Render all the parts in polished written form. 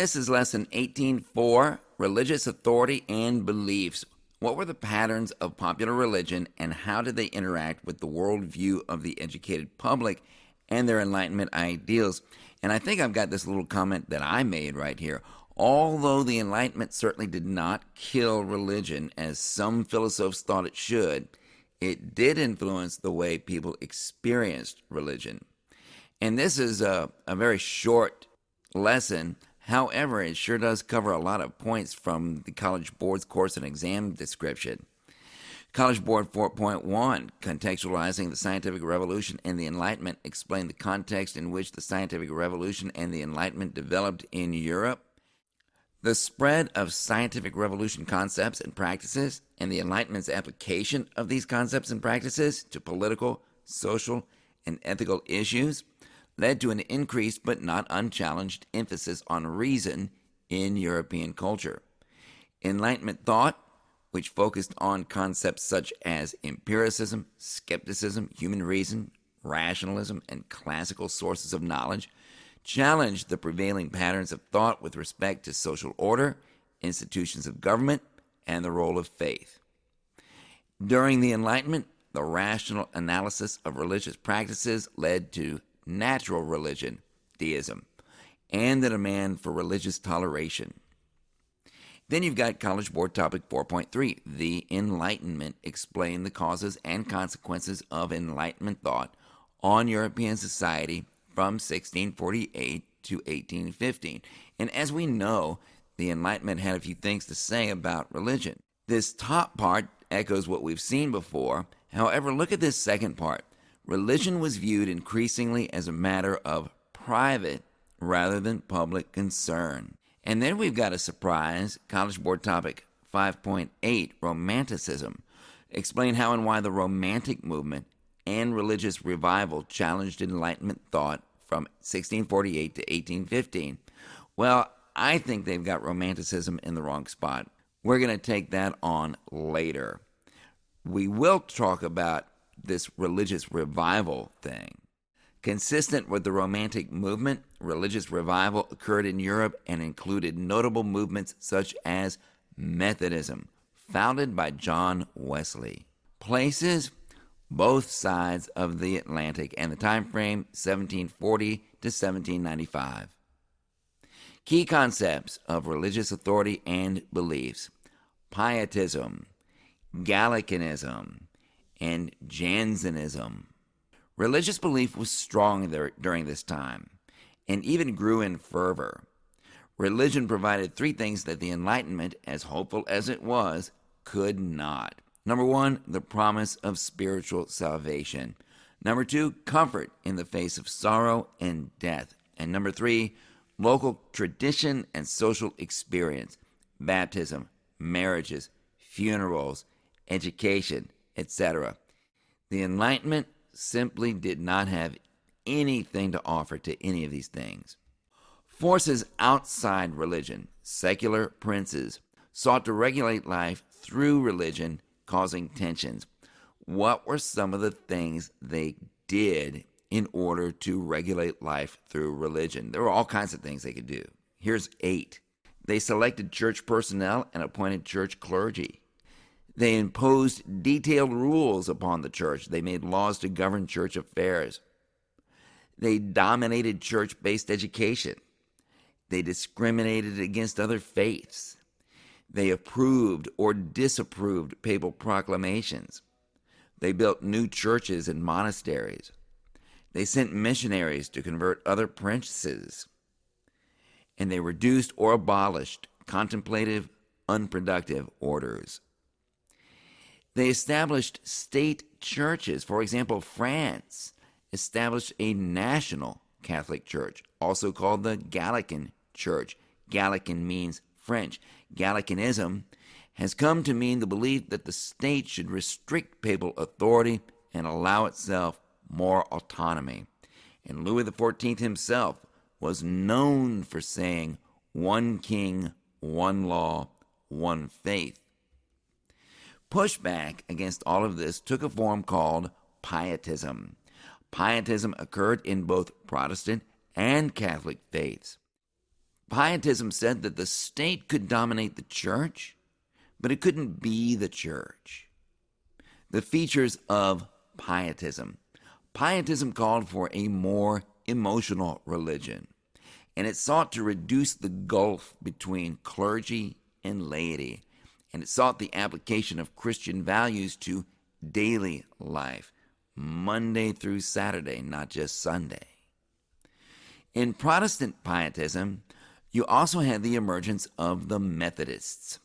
This is lesson 18.4, Religious Authority and Beliefs. What were the patterns of popular religion and how did they interact with the worldview of the educated public and their Enlightenment ideals? And I think I've got this little comment that I made right here. Although the Enlightenment certainly did not kill religion as some philosophers thought it should, it did influence the way people experienced religion. And this is a very short lesson. However, it sure does cover a lot of points from the College Board's course and exam description. College Board 4.1, Contextualizing the Scientific Revolution and the Enlightenment, explain the context in which the Scientific Revolution and the Enlightenment developed in Europe. The spread of scientific revolution concepts and practices and the Enlightenment's application of these concepts and practices to political, social, and ethical issues led to an increased but not unchallenged emphasis on reason in European culture. Enlightenment thought, which focused on concepts such as empiricism, skepticism, human reason, rationalism, and classical sources of knowledge, challenged the prevailing patterns of thought with respect to social order, institutions of government, and the role of faith. During the Enlightenment, the rational analysis of religious practices led to natural religion, deism, and the demand for religious toleration. Then you've got College Board topic 4.3, the Enlightenment, explain the causes and consequences of Enlightenment thought on European society from 1648 to 1815. And as we know, the Enlightenment had a few things to say about religion. This top part echoes what we've seen before. However, look at this second part. Religion was viewed increasingly as a matter of private rather than public concern. And then we've got a surprise, College Board topic 5.8, Romanticism. Explain how and why the Romantic movement and religious revival challenged Enlightenment thought from 1648 to 1815. Well, I think they've got Romanticism in the wrong spot. We're going to take that on later. We will talk about this religious revival thing. Consistent with the Romantic movement, religious revival occurred in Europe and included notable movements such as Methodism, founded by John Wesley. Places: both sides of the Atlantic, and the time frame 1740 to 1795. Key concepts of religious authority and beliefs: Pietism, Gallicanism, and Jansenism. Religious belief was strong during this time and even grew in fervor. Religion provided three things that the Enlightenment, as hopeful as it was, could not. Number one, the promise of spiritual salvation. Number two, comfort in the face of sorrow and death. And number three, local tradition and social experience, baptism, marriages, funerals, education, etc. The Enlightenment simply did not have anything to offer to any of these things. Forces outside religion, secular princes, sought to regulate life through religion, causing tensions. What were some of the things they did in order to regulate life through religion? There were all kinds of things they could do. Here's 8. They selected church personnel and appointed church clergy. They imposed detailed rules upon the church. They made laws to govern church affairs. They dominated church-based education. They discriminated against other faiths. They approved or disapproved papal proclamations. They built new churches and monasteries. They sent missionaries to convert other princes. And they reduced or abolished contemplative, unproductive orders. They established state churches. For example, France established a national Catholic Church, also called the Gallican Church. Gallican means French. Gallicanism has come to mean the belief that the state should restrict papal authority and allow itself more autonomy. And Louis XIV himself was known for saying, "One king, one law, one faith." Pushback against all of this took a form called Pietism. Pietism occurred in both Protestant and Catholic faiths. Pietism said that the state could dominate the church, but it couldn't be the church. The features of Pietism. Pietism called for a more emotional religion, and it sought to reduce the gulf between clergy and laity, and it sought the application of Christian values to daily life, Monday through Saturday, not just Sunday. In Protestant Pietism, you also had the emergence of the Methodists.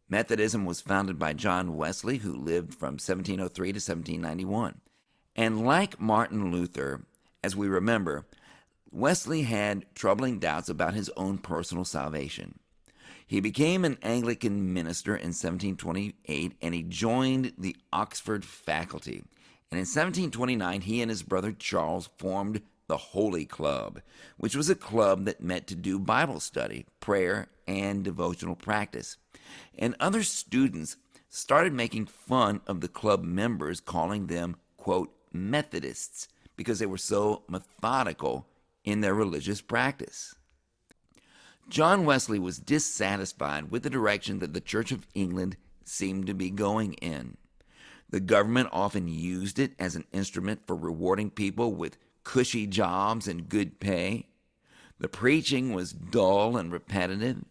Methodism was founded by John Wesley, who lived from 1703 to 1791. And like Martin Luther, as we remember, Wesley had troubling doubts about his own personal salvation. He became an Anglican minister in 1728, and he joined the Oxford faculty. And in 1729, he and his brother Charles formed the Holy Club, which was a club that met to do Bible study, prayer, and devotional practice. And other students started making fun of the club members, calling them, quote, Methodists, because they were so methodical in their religious practice. John Wesley was dissatisfied with the direction that the Church of England seemed to be going in. The government often used it as an instrument for rewarding people with cushy jobs and good pay. The preaching was dull and repetitive.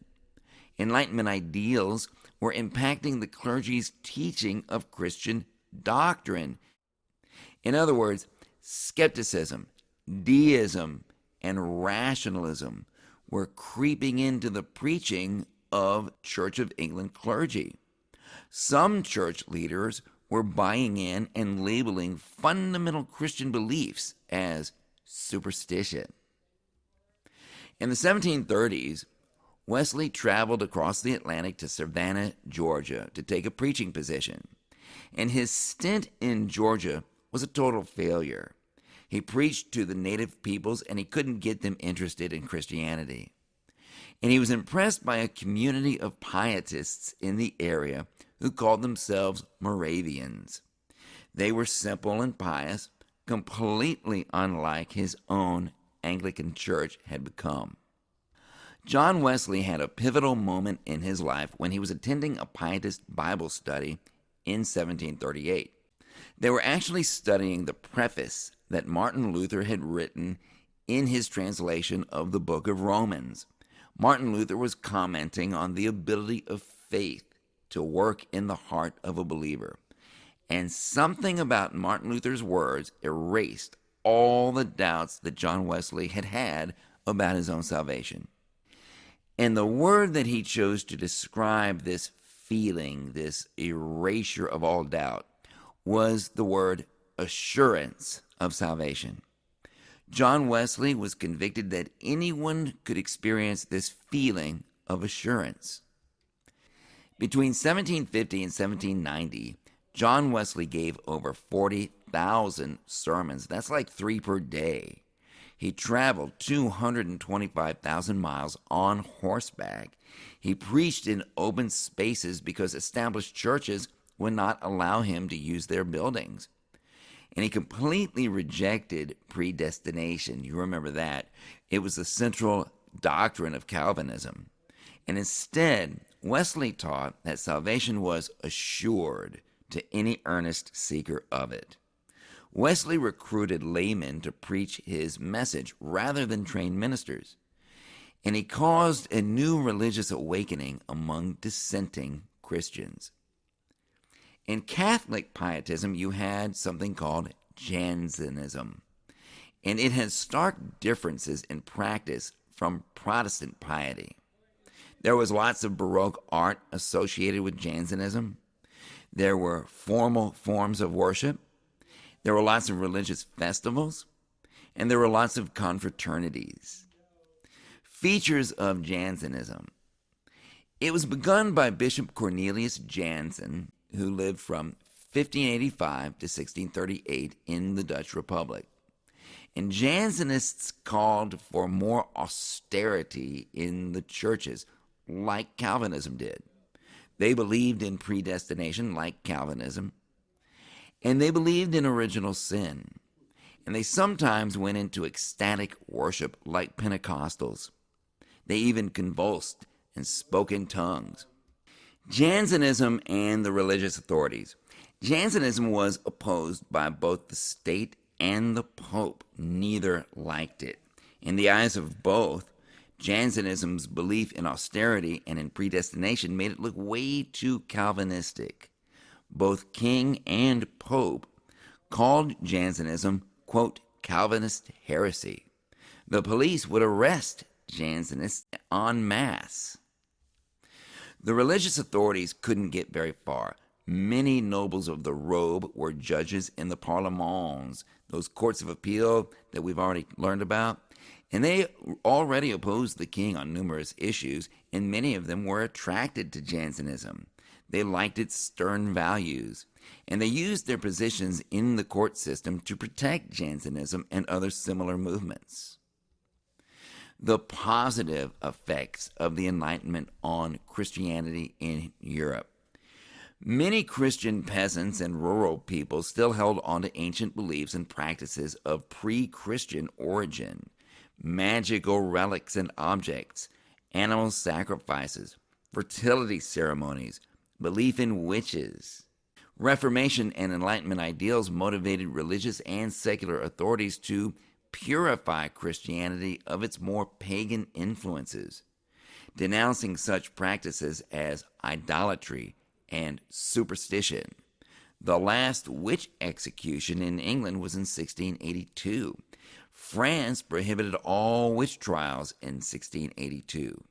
Enlightenment ideals were impacting the clergy's teaching of Christian doctrine. In other words, skepticism, deism, and rationalism were creeping into the preaching of Church of England clergy. Some church leaders were buying in and labeling fundamental Christian beliefs as superstition. In the 1730s, Wesley traveled across the Atlantic to Savannah, Georgia, to take a preaching position. And his stint in Georgia was a total failure. He preached to the native peoples, and he couldn't get them interested in Christianity. And he was impressed by a community of pietists in the area who called themselves Moravians. They were simple and pious, completely unlike his own Anglican church had become. John Wesley had a pivotal moment in his life when he was attending a pietist Bible study in 1738. They were actually studying the preface that Martin Luther had written in his translation of the book of Romans. Martin Luther was commenting on the ability of faith to work in the heart of a believer. And something about Martin Luther's words erased all the doubts that John Wesley had had about his own salvation. And the word that he chose to describe this feeling, this erasure of all doubt, was the word assurance of salvation. John Wesley was convicted that anyone could experience this feeling of assurance. Between 1750 and 1790, John Wesley gave over 40,000 sermons. That's like 3 per day. He traveled 225,000 miles on horseback. He preached in open spaces because established churches would not allow him to use their buildings. And he completely rejected predestination. You remember that. It was the central doctrine of Calvinism. And instead, Wesley taught that salvation was assured to any earnest seeker of it. Wesley recruited laymen to preach his message rather than trained ministers. And he caused a new religious awakening among dissenting Christians. In Catholic Pietism, you had something called Jansenism, and it has stark differences in practice from Protestant piety. There was lots of Baroque art associated with Jansenism. There were formal forms of worship. There were lots of religious festivals, and there were lots of confraternities. Features of Jansenism. It was begun by Bishop Cornelius Jansen, who lived from 1585 to 1638 in the Dutch Republic. And Jansenists called for more austerity in the churches, like Calvinism did. They believed in predestination, like Calvinism, and they believed in original sin. And they sometimes went into ecstatic worship, like Pentecostals. They even convulsed and spoke in tongues. Jansenism and the religious authorities. Jansenism was opposed by both the state and the Pope. Neither liked it. In the eyes of both, Jansenism's belief in austerity and in predestination made it look way too Calvinistic. Both king and pope called Jansenism, quote, Calvinist heresy. The police would arrest Jansenists en masse. The religious authorities couldn't get very far. Many nobles of the robe were judges in the parlements, those courts of appeal that we've already learned about, and they already opposed the king on numerous issues, and many of them were attracted to Jansenism. They liked its stern values, and they used their positions in the court system to protect Jansenism and other similar movements. The positive effects of the Enlightenment on Christianity in Europe. Many Christian peasants and rural people still held on to ancient beliefs and practices of pre-Christian origin. Magical relics and objects, animal sacrifices, fertility ceremonies, belief in witches. Reformation and Enlightenment ideals motivated religious and secular authorities to purify Christianity of its more pagan influences, denouncing such practices as idolatry and superstition. The last witch execution in England was in 1682. France prohibited all witch trials in 1682.